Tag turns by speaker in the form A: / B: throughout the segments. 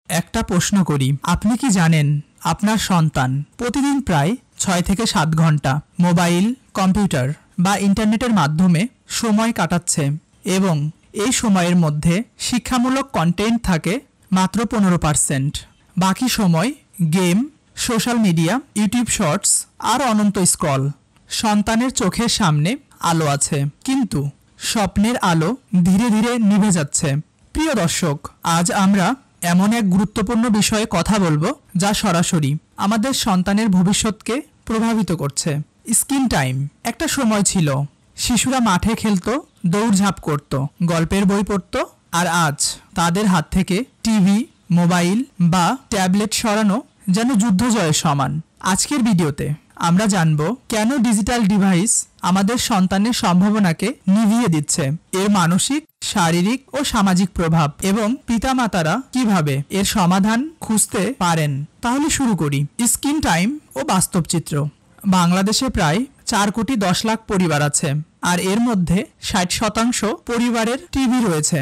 A: একটা প্রশ্ন করি, আপনি কি জানেন আপনার সন্তান প্রতিদিন প্রায় 6 থেকে 7 ঘন্টা মোবাইল, কম্পিউটার বা ইন্টারনেটের মাধ্যমে সময় কাটাচ্ছে এবং এই সময়ের মধ্যে শিক্ষামূলক কন্টেন্ট থাকে মাত্র 15%। বাকি সময় game, social media, YouTube shorts আর অনন্ত স্ক্রল। সন্তানের চোখের সামনে আলো আছে, কিন্তু স্বপ্নের আলো ধীরে ধীরে নিভে যাচ্ছে। প্রিয় দর্শক, আজ আমরা এমন এক গুরুত্বপূর্ণ বিষয়ে কথা বলবো যা সরাসরি আমাদের সন্তানের ভবিষ্যৎকে প্রভাবিত করছে। Screen time. একটা সময় ছিল শিশুরা মাঠে খেলতো, দৌড়ঝাঁপ করত, গল্পের বই পড়ত, আর আজ তাদের হাত থেকে টিভি, মোবাইল বা ট্যাবলেট সরানো যেন যুদ্ধ জয়ের সমান। আজকের ভিডিওতে আমরা জানব কেন ডিজিটাল ডিভাইস আমাদের সন্তানের সম্ভাবনাকে নিভিয়ে দিচ্ছে, এর মানসিক, শারীরিক ও সামাজিক প্রভাব এবং পিতামাতারা কিভাবে এর সমাধান খুঁজতে পারেন। তাহলে শুরু করি। স্ক্রিন টাইম ও বাস্তব চিত্র। বাংলাদেশে প্রায় 4,10,00,000 পরিবার আছে, আর এর মধ্যে 60% পরিবারের টিভি রয়েছে।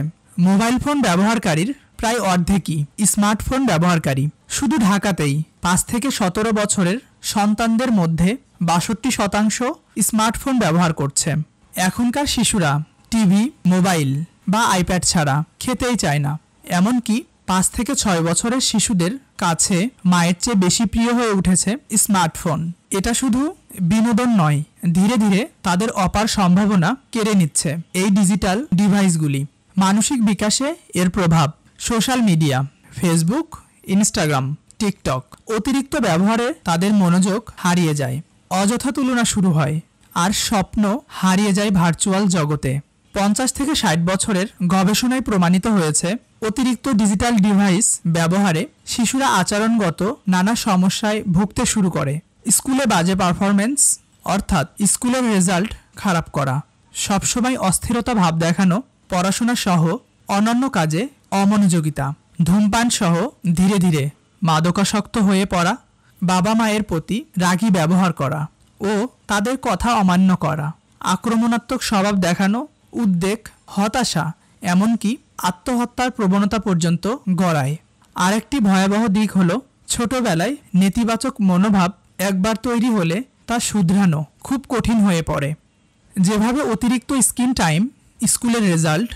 A: মোবাইল ফোন ব্যবহারকারীর প্রায় অর্ধেকই স্মার্টফোন ব্যবহারকারী। শুধু ঢাকাতেই 5 থেকে 17 বছরের সন্তানদের মধ্যে 62% স্মার্টফোন ব্যবহার করছে। এখনকার শিশুরা টিভি, মোবাইল বা আইপ্যাড ছাড়া খেতেই চায় না। এমনকি 5 থেকে 6 বছরের শিশুদের কাছে মায়ের চেয়ে বেশি প্রিয় হয়ে উঠেছে স্মার্টফোন। এটা শুধু বিনোদন নয়, ধীরে ধীরে তাদের অপার সম্ভাবনা কেড়ে নিচ্ছে এই ডিজিটাল ডিভাইসগুলি। মানসিক বিকাশে এর প্রভাব। Social media, Facebook, Instagram, TikTok অতিরিক্ত ব্যবহারে তাদের মনোযোগ হারিয়ে যায়, অযথা তুলনা শুরু হয়, আর স্বপ্ন হারিয়ে যায় ভার্চুয়াল জগতে। 50 থেকে 60 বছরের গবেষণায় প্রমাণিত হয়েছে অতিরিক্ত ডিজিটাল ডিভাইস ব্যবহারে শিশুরা আচরণগত নানা সমস্যায় ভুগতে শুরু করে। স্কুলে বাজে পারফরমেন্স, অর্থাৎ স্কুলের রেজাল্ট খারাপ করা, সবসময় অস্থিরতা ভাব দেখানো, পড়াশোনা সহ অন্যান্য কাজে অমনোযোগিতা, ধূমপান সহ ধীরে ধীরে মাদকাসক্ত হয়ে পড়া, বাবা মায়ের প্রতি রাগী ব্যবহার করা ও তাদের কথা অমান্য করা, আক্রমণাত্মক স্বভাব দেখানো, উদ্বেগ, হতাশা, এমনকি আত্মহত্যার প্রবণতা পর্যন্ত গড়ায়। আরেকটি ভয়াবহ দিক হলো ছোটবেলায় নেতিবাচক মনোভাব একবার তৈরি হলে তা শুধরানো খুব কঠিন হয়ে পড়ে। যেভাবে অতিরিক্ত স্ক্রিন টাইম স্কুলের রেজাল্ট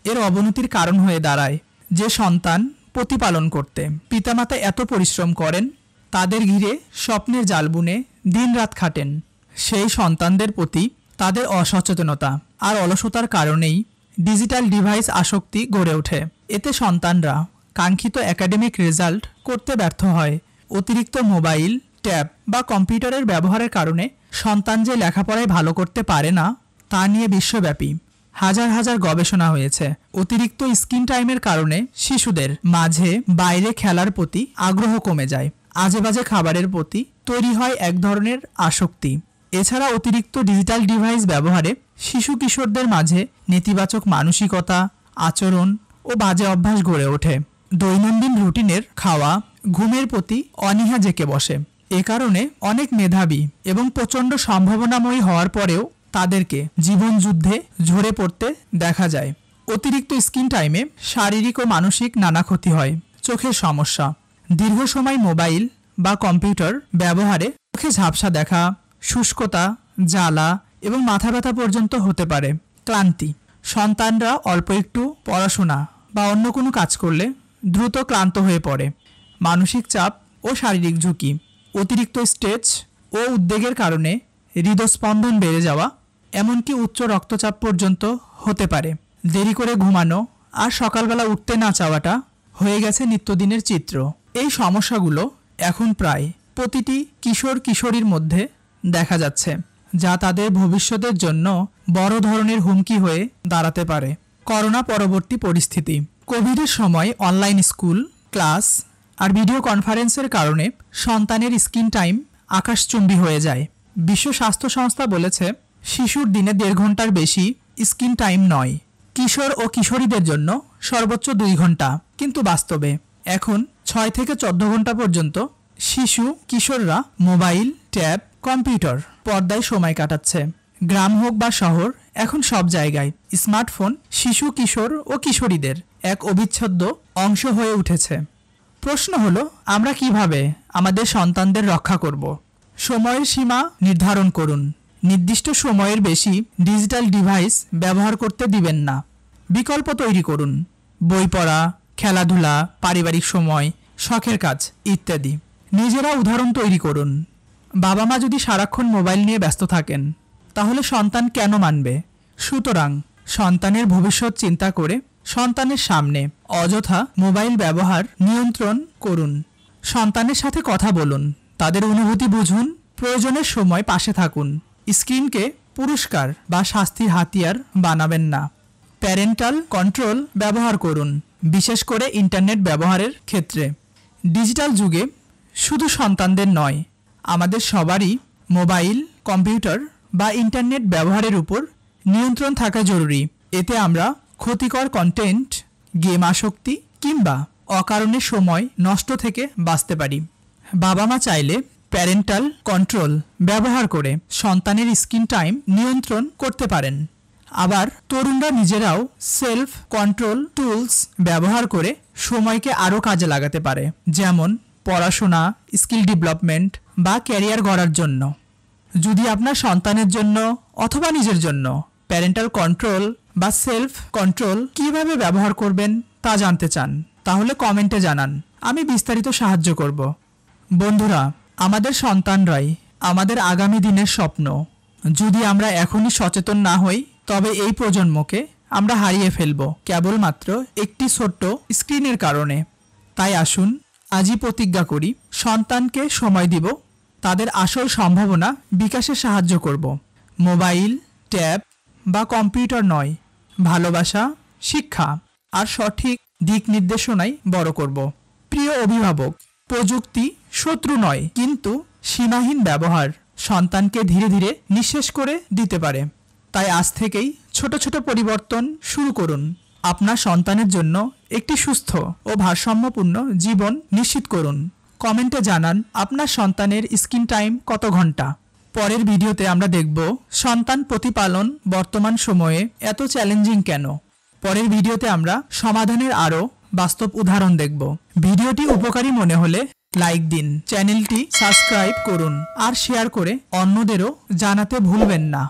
A: এর অবনতির কারণ হয়ে দাঁড়ায়। যে সন্তান প্রতিপালন করতে পিতামাতা এত পরিশ্রম করেন, তাদের ঘিরে স্বপ্নের জাল বুনে দিনরাত খাটেন, সেই সন্তানদের প্রতি তাদের অসচেতনতা আর অলসতার কারণেই ডিজিটাল ডিভাইস আসক্তি গড়ে ওঠে। এতে সন্তানরা কাঙ্ক্ষিত একাডেমিক রেজাল্ট করতে ব্যর্থ হয়। অতিরিক্ত মোবাইল, ট্যাব বা কম্পিউটারের ব্যবহারের কারণে সন্তান যে লেখাপড়ায় ভালো করতে পারে না, তা নিয়ে বিশ্বব্যাপী হাজার হাজার গবেষণা হয়েছে। অতিরিক্ত স্ক্রিন টাইমের কারণে শিশুদের মাঝে বাইরে খেলার প্রতি আগ্রহ কমে যায়, আজেবাজে খাবারের প্রতি তৈরি হয় এক ধরনের আসক্তি। এছাড়া অতিরিক্ত ডিজিটাল ডিভাইস ব্যবহারে শিশু কিশোরদের মাঝে নেতিবাচক মানসিকতা, আচরণ ও বাজে অভ্যাস গড়ে ওঠে। দৈনন্দিন রুটিনের খাওয়া, ঘুমের প্রতি অনীহা জেঁকে বসে। এ কারণে অনেক মেধাবী এবং প্রচণ্ড সম্ভাবনাময়ী হওয়ার পরেও তাদেরকে জীবন যুদ্ধে ঝরে পড়তে দেখা যায়। অতিরিক্ত স্ক্রিন টাইমে শারীরিক ও মানসিক নানা ক্ষতি হয়। চোখের সমস্যা। দীর্ঘ সময় মোবাইল বা কম্পিউটার ব্যবহারে চোখে ঝাপসা দেখা, শুষ্কতা, জ্বালা এবং মাথা ব্যথা পর্যন্ত হতে পারে। ক্লান্তি। সন্তানরা অল্প একটু পড়াশোনা বা অন্য কোনো কাজ করলে দ্রুত ক্লান্ত হয়ে পড়ে। মানসিক চাপ ও শারীরিক ঝুঁকি। অতিরিক্ত স্ট্রেস ও উদ্বেগের কারণে হৃদস্পন্দন বেড়ে যাওয়া, এমনকি উচ্চ রক্তচাপ পর্যন্ত হতে পারে। দেরি করে ঘুমানো আর সকালবেলা উঠতে না চাওয়াটা হয়ে গেছে নিত্যদিনের চিত্র। এই সমস্যাগুলো এখন প্রায় প্রতিটি কিশোর কিশোরীর মধ্যে দেখা যাচ্ছে, যা তাদের ভবিষ্যতের জন্য বড় ধরনের হুমকি হয়ে দাঁড়াতে পারে। করোনা পরবর্তী পরিস্থিতি। কোভিডের সময় অনলাইন স্কুল, ক্লাস আর ভিডিও কনফারেন্সের কারণে সন্তানের স্ক্রিন টাইম আকাশচুম্বী হয়ে যায়। বিশ্ব স্বাস্থ্য সংস্থা বলেছে, শিশুর দিনে 1.5 ঘন্টার বেশি স্ক্রিন টাইম নয়, কিশোর ও কিশোরীদের জন্য সর্বোচ্চ 2 ঘন্টা। কিন্তু বাস্তবে এখন 6 থেকে 14 ঘন্টা পর্যন্ত শিশু কিশোররা মোবাইল, ট্যাব, কম্পিউটার, পর্দায় সময় কাটাচ্ছে। গ্রাম হোক বা শহর, এখন সব জায়গায় স্মার্টফোন শিশু, কিশোর ও কিশোরীদের এক অবিচ্ছেদ্য অংশ হয়ে উঠেছে। প্রশ্ন হলো, আমরা কিভাবে আমাদের সন্তানদের রক্ষা করব? সময়ের সীমা নির্ধারণ করুন। নির্দিষ্ট সময়ের বেশি ডিজিটাল ডিভাইস ব্যবহার করতে দিবেন না। বিকল্প তৈরি করুন। বই পড়া, খেলাধুলা, পারিবারিক সময়, শখের কাজ ইত্যাদি। নিজেরা উদাহরণ তৈরি করুন। বাবা মা যদি সারাক্ষণ মোবাইল নিয়ে ব্যস্ত থাকেন, তাহলে সন্তান কেন মানবে? সুতরাং সন্তানের ভবিষ্যৎ চিন্তা করে সন্তানের সামনে অযথা মোবাইল ব্যবহার নিয়ন্ত্রণ করুন। সন্তানের সাথে কথা বলুন, তাদের অনুভূতি বুঝুন, প্রয়োজনের সময় পাশে থাকুন। স্ক্রিনকে পুরস্কার বা শাস্তির হাতিয়ার বানাবেন না। প্যারেন্টাল কন্ট্রোল ব্যবহার করুন, বিশেষ করে ইন্টারনেট ব্যবহারের ক্ষেত্রে। ডিজিটাল যুগে শুধু সন্তানদের নয়, আমাদের সবারই মোবাইল, কম্পিউটার বা ইন্টারনেট ব্যবহারের উপর নিয়ন্ত্রণ থাকা জরুরি। এতে আমরা ক্ষতিকর কন্টেন্ট, গেম আসক্তি কিংবা অকারণে সময় নষ্ট থেকে বাঁচতে পারি। বাবা মা চাইলে প্যারেন্টাল কন্ট্রোল ব্যবহার করে সন্তানের স্ক্রিন টাইম নিয়ন্ত্রণ করতে পারেন। আবার তরুণরা নিজেরাও সেলফ কন্ট্রোল টুলস ব্যবহার করে সময়কে আরও কাজে লাগাতে পারে, যেমন পড়াশোনা, স্কিল ডেভেলপমেন্ট বা ক্যারিয়ার গড়ার জন্য। যদি আপনার সন্তানের জন্য অথবা নিজের জন্য প্যারেন্টাল কন্ট্রোল বা সেলফ কন্ট্রোল কিভাবে ব্যবহার করবেন তা জানতে চান, তাহলে কমেন্টে জানান, আমি বিস্তারিত সাহায্য করব। বন্ধুরা, আমাদের সন্তানরাই আমাদের আগামী দিনের স্বপ্ন। যদি আমরা এখনই সচেতন না হই, তবে এই প্রজন্মকে আমরা হারিয়ে ফেলব কেবলমাত্র একটি ছোট্ট স্ক্রিনের কারণে। তাই আসুন আজই প্রতিজ্ঞা করি, সন্তানকে সময় দিব, তাদের আসল সম্ভাবনা বিকাশে সাহায্য করব। মোবাইল, ট্যাব বা কম্পিউটার নয়, ভালোবাসা, শিক্ষা আর সঠিক দিক নির্দেশনাই বড় করব। প্রিয় অভিভাবক, প্রযুক্তি শত্রু নয়, কিন্তু সীমাহীন ব্যবহার সন্তানকে ধীরে ধীরে নিঃশেষ করে দিতে পারে। তাই আজ থেকেই ছোট ছোট পরিবর্তন শুরু করুন। আপনার সন্তানের জন্য একটি সুস্থ ও ভারসাম্যপূর্ণ জীবন নিশ্চিত করুন। কমেন্টে জানান আপনার সন্তানের স্ক্রিন টাইম কত ঘন্টা। পরের ভিডিওতে আমরা দেখব সন্তান প্রতিপালন বর্তমান সময়ে এত চ্যালেঞ্জিং কেন। পরের ভিডিওতে আমরা সমাধানের আরও বাস্তব উদাহরণ দেখব। ভিডিওটি উপকারী মনে হলে লাইক দিন, চ্যানেলটি সাবস্ক্রাইব করুন আর শেয়ার করে অন্যদেরও জানাতে ভুলবেন না।